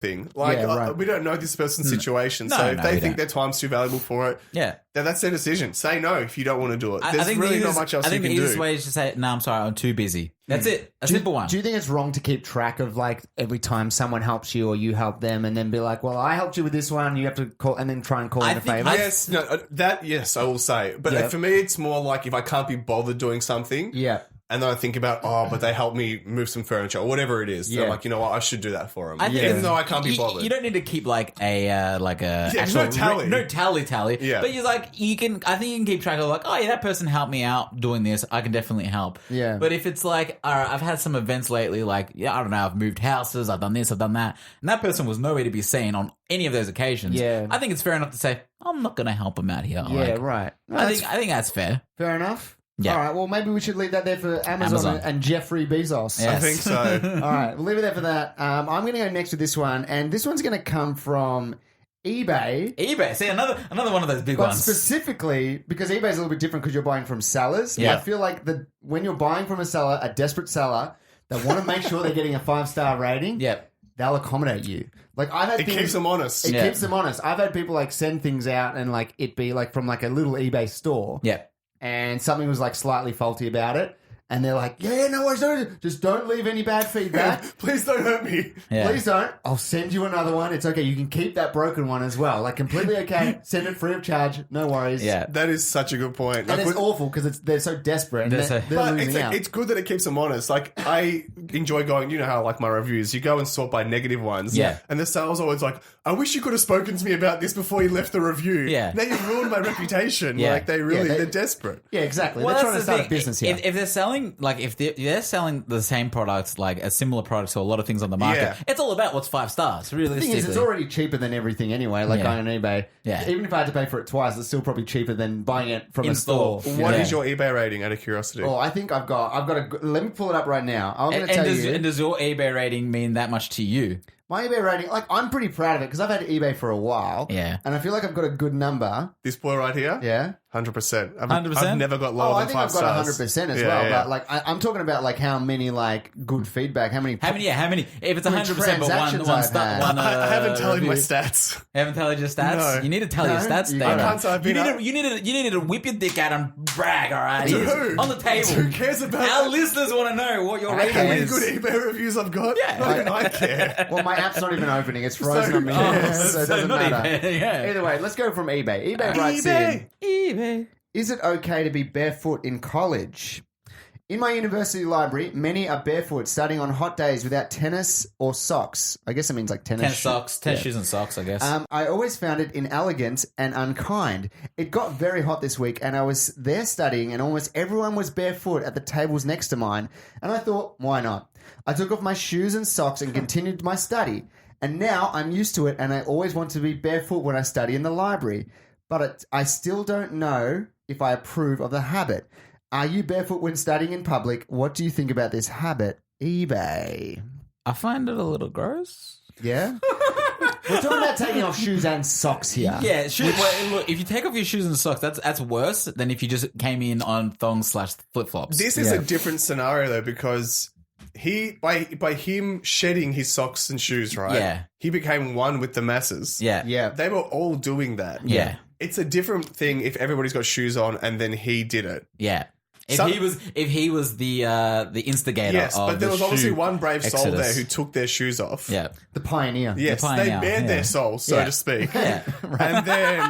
thing. Like, Yeah, right. we don't know this person's situation. So if they think their time's too valuable for it, then that's their decision. Say no if you don't want to do it. There's really not much else you can do. I think the easiest way is to say, no, I'm sorry, I'm too busy. That's it. A simple one. Do you think it's wrong to keep track of, like, every time someone helps you or you help them and then be like, well, I helped you with this one, you have to call, and then try and call in a favour? Yes, I will say. But for me, it's more like if I can't be bothered doing something. Yeah. And then I think about, but they helped me move some furniture or whatever it is. So I'm like, you know what, I should do that for them. Even though I can't be bothered. You don't need to keep like a actual no tally. Yeah. But I think you can keep track of like, oh yeah, that person helped me out doing this. I can definitely help. Yeah. But if it's like, all right, I've had some events lately, like, I don't know, I've moved houses, I've done this, I've done that, and that person was nowhere to be seen on any of those occasions. Yeah. I think it's fair enough to say, I'm not going to help them out here. Yeah, right. I think that's fair. Fair enough. Yeah. All right, well, maybe we should leave that there for Amazon. And Jeffrey Bezos. Yes. I think so. All right, we'll leave it there for that. I'm going to go next with this one, and this one's going to come from eBay. eBay. See, another one of those big But ones. specifically, because eBay's a little bit different because you're buying from sellers. Yeah. I feel like when you're buying from a seller, a desperate seller, that want to make sure they're getting a 5-star rating, they'll accommodate you. Like, I've had keeps them honest. It keeps them honest. I've had people, like, send things out and, like, it be, like, from, like, a little eBay store. Yeah. And something was, like, slightly faulty about it. And they're like, no worries, just don't leave any bad feedback. Please don't hurt me. Yeah. Please don't. I'll send you another one. It's okay. You can keep that broken one as well. Like, completely okay. Send it free of charge. No worries. Yeah. That is such a good point. And it's awful because they're so desperate. And they're losing out. It's good that it keeps them honest. Like, I enjoy going, you know how, like, my reviews, you go and sort by negative ones. Yeah. And the sales always like, I wish you could have spoken to me about this before you left the review. Yeah. Now you've ruined my reputation. Yeah. Like, they're desperate. Yeah, exactly. Well, they're trying to start thing. a business here. If they're selling, like, if they're selling the same products, like a similar products to a lot of things on the market, it's all about what's 5 stars. The Realistically, thing is, it's already cheaper than everything anyway. Like on eBay, even if I had to pay for it twice, it's still probably cheaper than buying it from a store. What is your eBay rating? Out of curiosity. Oh, I think I've got a. Let me pull it up right now. I'm going to tell you. And does your eBay rating mean that much to you? My eBay rating, like, I'm pretty proud of it because I've had eBay for a while. Yeah. And I feel like I've got a good number. This boy right here? Yeah. 100%. 100%? I've never got lower than 5 stars. I think I've got 100% as well. But, like, I'm talking about, like, how many, like, good feedback, how many... If it's 100%, but one star... I haven't tallied my stats. Haven't tallied your stats? No. You need to tell your stats, Dave. I can't say I've been you need to whip your dick out and brag, all right? Who? On the table. Who cares about Our that? listeners want to know what your How rating many is. good eBay reviews I've got? Yeah. Not even I care. Well, my app's not even opening. It's frozen on me. So it doesn't matter. Either way, let's go from eBay. eBay writes in... eBay. Is it okay to be barefoot in college? In my university library, many are barefoot, studying on hot days without tennis or socks. I guess it means like tennis Tennis shoes and socks, I guess. I always found it inelegant and unkind. It got very hot this week, and I was there studying, and almost everyone was barefoot at the tables next to mine. And I thought, why not? I took off my shoes and socks and continued my study. And now I'm used to it, and I always want to be barefoot when I study in the library. But I still don't know if I approve of the habit. Are you barefoot when studying in public? What do you think about this habit? eBay. I find it a little gross. Yeah? We're talking about taking off shoes and socks here. Yeah, well, look, if you take off your shoes and socks, that's worse than if you just came in on thongs/flip-flops. This is a different scenario, though, because by him shedding his socks and shoes, right? Yeah. He became one with the masses. Yeah. Yeah. They were all doing that. Yeah. It's a different thing if everybody's got shoes on and then he did it. Yeah. If he was the instigator, yes, of but there was obviously one brave soul exodus there who took their shoes off. Yeah, the pioneer. Yes, they bared their soul, so to speak. Yeah, and then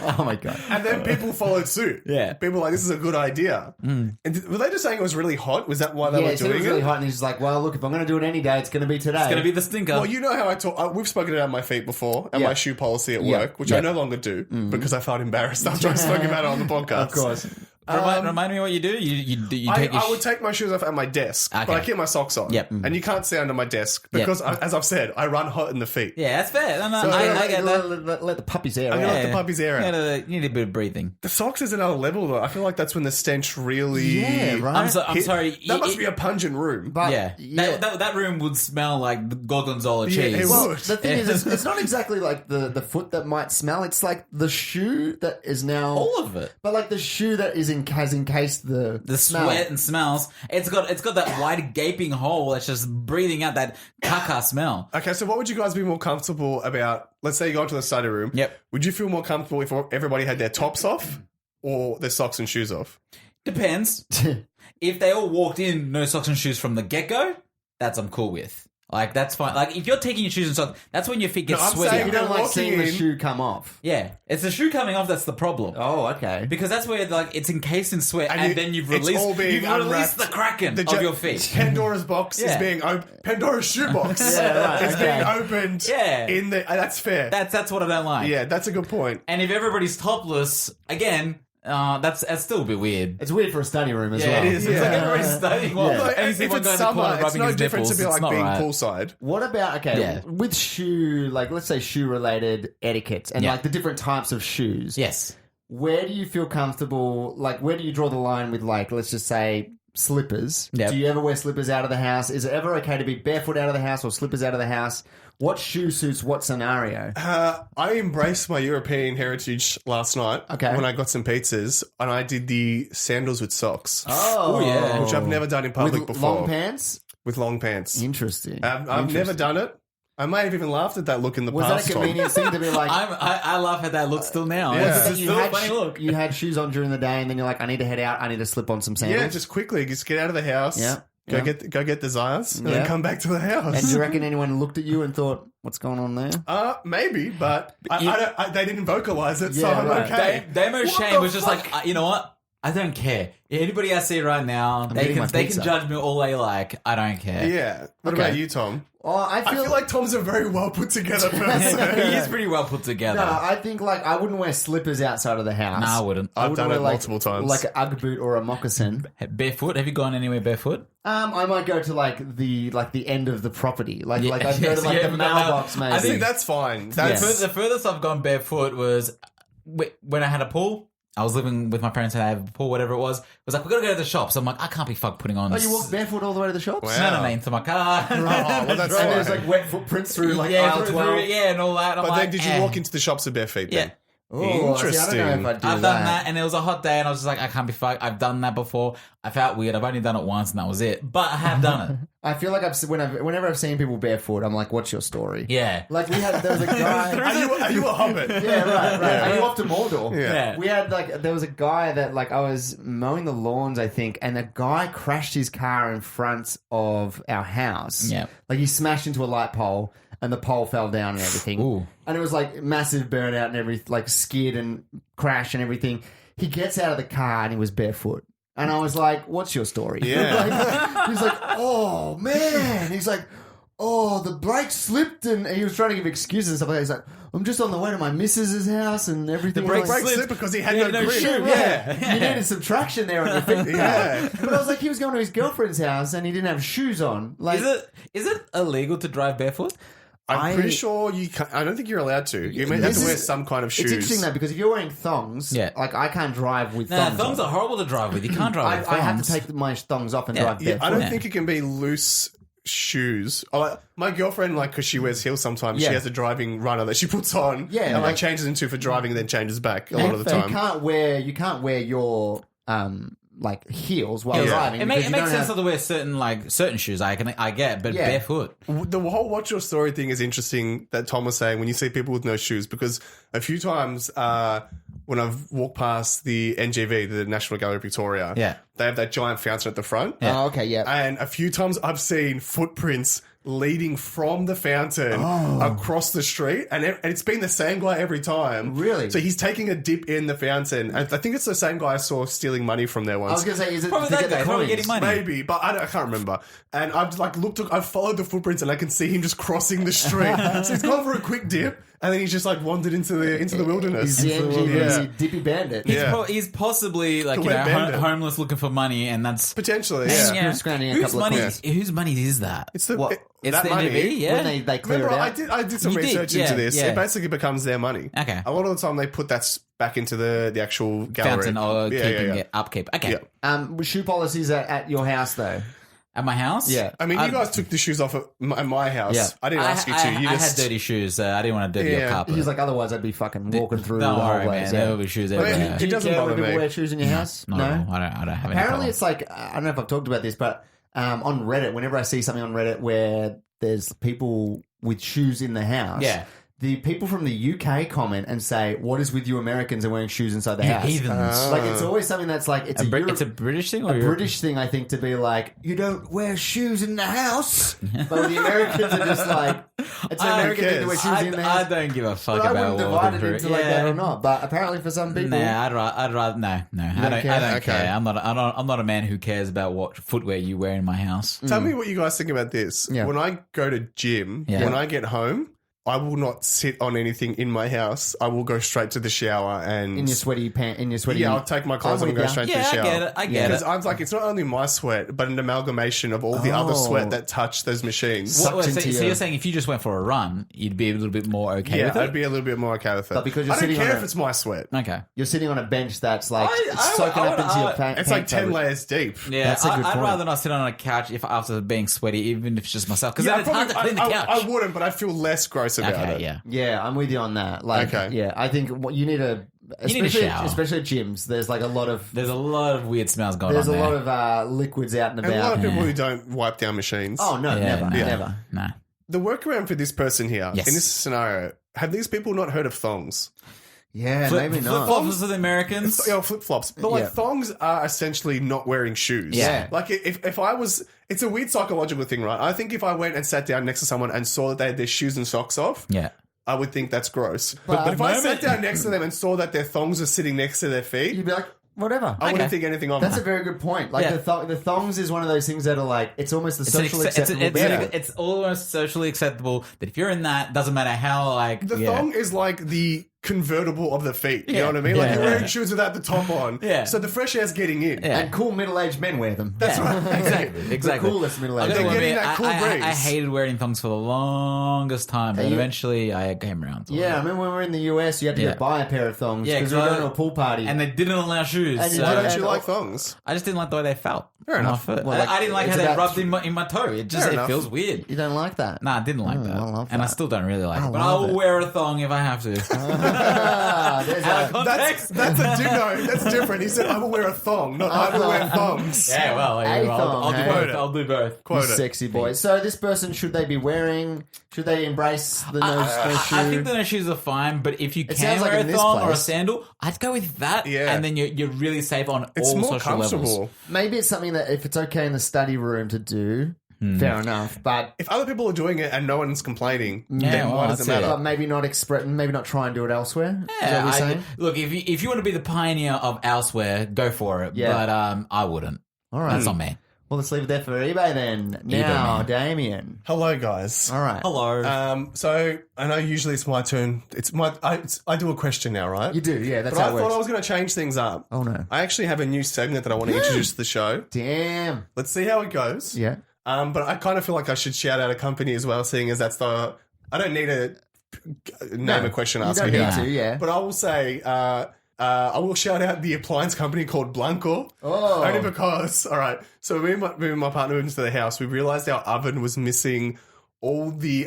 oh my god, and then people followed suit. Yeah, people were like, this is a good idea. And were they just saying it was really hot? Was that why they were doing it? Was really hot, and he's just like, well, look, if I'm going to do it any day, it's going to be today. It's going to be the stinker. Well, you know how I talk. We've spoken about my feet before and my shoe policy at work, which I no longer do because I felt embarrassed after I spoke about it on the podcast. Of course. Remind me what you do. You take I would take my shoes off at my desk, but I keep my socks on. Yep. And you can't see under my desk because, as I've said, I run hot in the feet. Yeah, that's fair. No, so I get that. Let the puppies air out. Let the puppies air out. You need a bit of breathing. The socks is another level, though. I feel like that's when the stench really... Yeah, right? I'm sorry. That must be a pungent room. But, that room would smell like the gorgonzola cheese. Yeah, it would. The thing is, it's not exactly like the foot that might smell. It's like the shoe that is now... All of it. But like the shoe that is has encased the smell. Sweat and smells. It's got that wide gaping hole that's just breathing out that caca smell. Okay, so what would you guys be more comfortable about? Let's say you go into the study room. Yep. Would you feel more comfortable if everybody had their tops off or their socks and shoes off? Depends. If they all walked in, no socks and shoes from the get-go, that's I'm cool with. Like, that's fine. Like, if you're taking your shoes and socks, that's when your feet get sweaty. You don't like seeing the shoe come off. Yeah. It's the shoe coming off that's the problem. Oh, okay. Because that's where, like, it's encased in sweat and then you've released the kraken of your feet. Pandora's box is being opened. Pandora's shoe box is being opened. Yeah. In the, that's fair. That's what I don't like. Yeah, that's a good point. And if everybody's topless, again... that's still a bit weird. It's weird for a study room as well. It is. It's like everybody's studying. Well, if it's summer, it's no different to be like being poolside. What about, with shoe, like let's say shoe-related etiquettes and like the different types of shoes. Yes. Where do you feel comfortable, like where do you draw the line with like, let's just say slippers? Yep. Do you ever wear slippers out of the house? Is it ever okay to be barefoot out of the house or slippers out of the house? What shoe suits what scenario? I embraced my European heritage last night when I got some pizzas and I did the sandals with socks. Oh, yeah. Which I've never done in public before. Long pants? With long pants. Interesting. I've never done it. I may have even laughed at that look in the past. Was that a convenient thing to be like... I laugh at that look still now. Yeah. It's still a funny look. You had shoes on during the day and then you're like, I need to head out. I need to slip on some sandals. Yeah, just quickly. Just get out of the house. Yeah. Go get the Zayas and then come back to the house. And do you reckon anyone looked at you and thought, what's going on there? Maybe, but they didn't vocalize it, so I'm okay. Damo Shane was just like, you know what? I don't care. Anybody I see right now, they can judge me all they like. I don't care. Yeah. What about you, Tom? Oh, I feel like Tom's a very well put together person. He is pretty well put together. No, I think like I wouldn't wear slippers outside of the house. No, I wouldn't. I've done it multiple times. Like an Ugg boot or a moccasin. Barefoot? Have you gone anywhere barefoot? I might go to like the end of the property. Like I'd go to like the mailbox maybe. I think that's fine. The furthest I've gone barefoot was when I had a pool. I was living with my parents and I have a pool, whatever it was. Like, we got to go to the shops. I'm like, I can't be fucked putting on... Oh, you walked barefoot all the way to the shops? Wow. No, into my car. Oh, well, that's and there's like wet footprints through like aisle 12. And all that. But then did you walk into the shops with bare feet then? Yeah. Oh, interesting. See, I don't know if I've done that, and it was a hot day, and I was just like, I can't be fucked. I've done that before. I felt weird. I've only done it once, and that was it. But I have done it. I feel like whenever I've seen people barefoot, I'm like, what's your story? Yeah. Like there was a guy. Are you a hobbit? Yeah, right. Yeah. Are you off to Mordor? Yeah. We had there was a guy that like I was mowing the lawns, I think, and a guy crashed his car in front of our house. Yeah. Like he smashed into a light pole. And the pole fell down and everything. Ooh. And it was like massive burnout and everything, like skid and crash and everything. He gets out of the car and he was barefoot. And I was like, what's your story? Yeah. He's like, oh, man. He's like, oh, the brake slipped. And he was trying to give excuses and stuff like that. He's like, I'm just on the way to my missus's house and everything. The brake slipped because he had no grip. Shoe, yeah. You needed some traction there on your feet. Yeah. But I was like, he was going to his girlfriend's house and he didn't have shoes on. Like, is it illegal to drive barefoot? I'm pretty sure you can't. I don't think you're allowed to. You may have to wear some kind of shoes. It's interesting though because if you're wearing thongs, like I can't drive with thongs. Thongs are horrible to drive with. You can't drive with thongs. I have to take my thongs off and drive barefoot. I don't think it can be loose shoes. My girlfriend, like, because she wears heels sometimes, she has a driving runner that she puts on and like changes into for driving and then changes back a lot of the time. You can't wear your like heels while driving. It makes sense to wear certain shoes. I get, but barefoot. The whole watch your story thing is interesting that Tom was saying when you see people with no shoes, because a few times when I've walked past the NGV, the National Gallery of Victoria, they have that giant fountain at the front. Oh, okay, yeah. And a few times I've seen footprints leading from the fountain across the street, and it's been the same guy every time. Really? So he's taking a dip in the fountain. I think it's the same guy I saw stealing money from there once. I was going to say, is it probably to that get guy? the Probably coins? getting money. Maybe, but I can't remember. And I've like I've followed the footprints, and I can see him just crossing the street. So he's gone for a quick dip, and then he's just like wandered into the wilderness. He's the NGV dippy bandit. He's possibly like homeless looking for money, and that's potentially scrounging a couple of coins. Whose money is that? It's the It's the money. NGV, when they clear it out. I did some research into this. It basically becomes their money. Okay. A lot of the time they put that back into the actual gallery. Fountain or upkeep. Okay. Shoe policies at your house though? At my house? Yeah. I mean, you guys took the shoes off at my house. Yeah. I didn't ask you to. I had dirty shoes. I didn't want to dirty your carpet. He's like, otherwise I'd be fucking walking through Don't the worry, hallways. man. There will be shoes everywhere. It doesn't bother when people me. wear shoes in your house? No, I don't have any Apparently, problem. it's like, I don't know if I've talked about this, but on Reddit, whenever I see something on Reddit where there's people with shoes in the house, the people from the UK comment and say, "What is with you Americans and wearing shoes inside the house?" Heathens. Like, it's always something that's like, it's it's a British thing? Or a British thing, I think, to be like, you don't wear shoes in the house. But the Americans are just like, it's an American thing to wear shoes in the house. I don't give a fuck But I about wouldn't divide it into like that or not. But apparently for some people... Nah, I'd rather no. I don't care. I'm not a man who cares about what footwear you wear in my house. Tell me what you guys think about this. Yeah. When I go to gym, when I get home, I will not sit on anything in my house. I will go straight to the shower and... In your sweaty pants, Yeah, I'll take my clothes and go straight to the shower. I get it. Because I'm like, it's not only my sweat, but an amalgamation of all the other sweat that touch those machines. So you're saying if you just went for a run, you'd be a little bit more okay with it? I'd be a little bit more okay with it. But because you're I don't sitting care on if it's my sweat. Okay. You're sitting on a bench that's like soaking up into your pants. It's like 10 layers deep. Yeah, That's a good I'd point. rather not sit on a couch if after being sweaty, even if it's just myself. Because it's hard to clean the couch. I wouldn't, but I feel less gross about it. Yeah, I'm with you on that. Like, yeah, I think what you need a... You need a shower. Especially at gyms. There's like a lot of... There's a lot of weird smells going on There's a there. lot of liquids out and about. And a lot of people who don't wipe down machines. Oh, no, never. No. The workaround for this person here, in this scenario, have these people not heard of thongs? Yeah, maybe not. Flip-flops for the Americans. Flip-flops. But like thongs are essentially not wearing shoes. Yeah. Like if I was... It's a weird psychological thing, right? I think if I went and sat down next to someone and saw that they had their shoes and socks off... Yeah. I would think that's gross. But if I sat down next to them and saw that their thongs are sitting next to their feet... You'd be like, whatever. I wouldn't think anything of it. That's a very good point. Like the thongs is one of those things that are like, it's almost the socially acceptable. It's almost socially acceptable that if you're in that, doesn't matter how like... The thong is like the convertible of the feet. You know what I mean? Like you're wearing shoes without the top on. So the fresh air's getting in. And cool middle-aged men wear them. That's right. Exactly. The coolest middle-aged men. They're getting that cool breeze. I hated wearing thongs for the longest time, but eventually I came around to it. I remember when we were in the US, you had to buy a pair of thongs because we were going to a pool party. And they didn't allow shoes. And so Why don't you like thongs? I just didn't like the way they felt. Fair enough. On my foot. Well, I didn't like how they rubbed in my toe. It feels weird. You don't like that? Nah, I didn't like that. I love and I that. still don't really like it. But love I'll wear a thong if I have to. That's that's different. He said, I will wear a thong, not I will wear thongs. Yeah, well, I'll do both. You sexy boy. So this person, should they embrace the no shoe? I think the no shoes are fine, but if you can sounds like wear a in this thong or a place. sandal, I'd go with that. Yeah. And then you're really safe on It's all more social comfortable. levels. Maybe it's something that if it's okay in the study room to do, fair enough. But If other people are doing it and no one's complaining, Yeah, then well, why does it that's it. matter? maybe not try and do it elsewhere. Is that Yeah, what you're saying? look, if you want to be the pioneer of elsewhere, go for it. Yeah. But I wouldn't. All right. That's on me. Well, let's leave it there for eBay then. Now, man. Damien. Hello, guys. All right. Hello. So I know usually it's my turn. I do a question now, right? You do, yeah. That's But how I it thought works. I was going to change things up. Oh, no. I actually have a new segment that I want to introduce to the show. Damn. Let's see how it goes. Yeah. But I kind of feel like I should shout out a company as well, seeing as that's the... I don't need to name a question You asking. don't need that. to, yeah. But I will say... I will shout out the appliance company called Blanco. Oh. Only because, all right, so me and my partner moved into the house. We realized our oven was missing all the,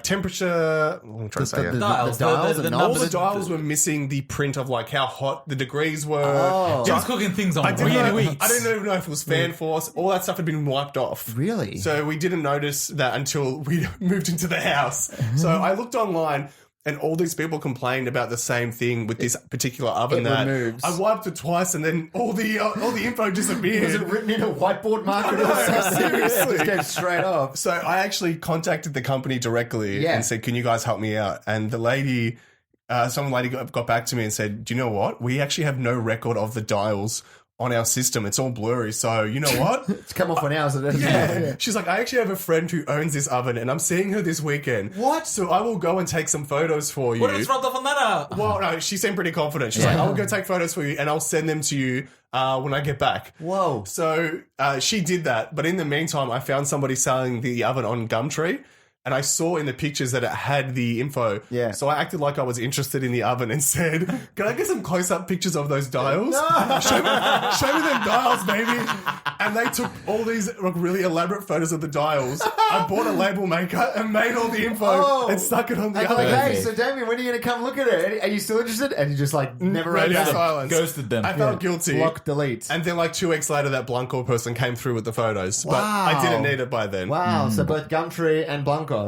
temperature. I'm trying to say it. the Dials, dials the and All knobs. the dials were missing the print of like how hot the degrees were. Oh. Jim's cooking things on I didn't really know, weeks. I didn't even know if it was fan force. All that stuff had been wiped off. Really? So we didn't notice that until we moved into the house. So I looked online and all these people complained about the same thing with this particular oven it that removes. I wiped it twice and then all the info disappeared. Was it written in a whiteboard marker or No, something? seriously. It just came straight off. So I actually contacted the company directly and said, can you guys help me out? And the lady, some lady got back to me and said, do you know what? We actually have no record of the dials on our system. It's all blurry. So you know what? It's come off on ours. Yeah. She's like, I actually have a friend who owns this oven and I'm seeing her this weekend. What? So I will go and take some photos for you. What if it's rubbed off on that? Well, no, she seemed pretty confident. She's like, I will go take photos for you and I'll send them to you when I get back. Whoa. So she did that. But in the meantime, I found somebody selling the oven on Gumtree. And I saw in the pictures that it had the info. Yeah. So I acted like I was interested in the oven and said, can I get some close-up pictures of those dials? No. Show me them dials, baby. And they took all these really elaborate photos of the dials. I bought a label maker and made all the info and stuck it on the And other. like, hey, so Damien, when are you going to come look at it? Are you still interested? And you just like never wrote Radio back. silence. Ghosted them. I felt guilty. Block, delete. And then like 2 weeks later, that Blanco person came through with the photos. But Wow. I didn't need it by then. Wow, so both Gumtree and Blanco.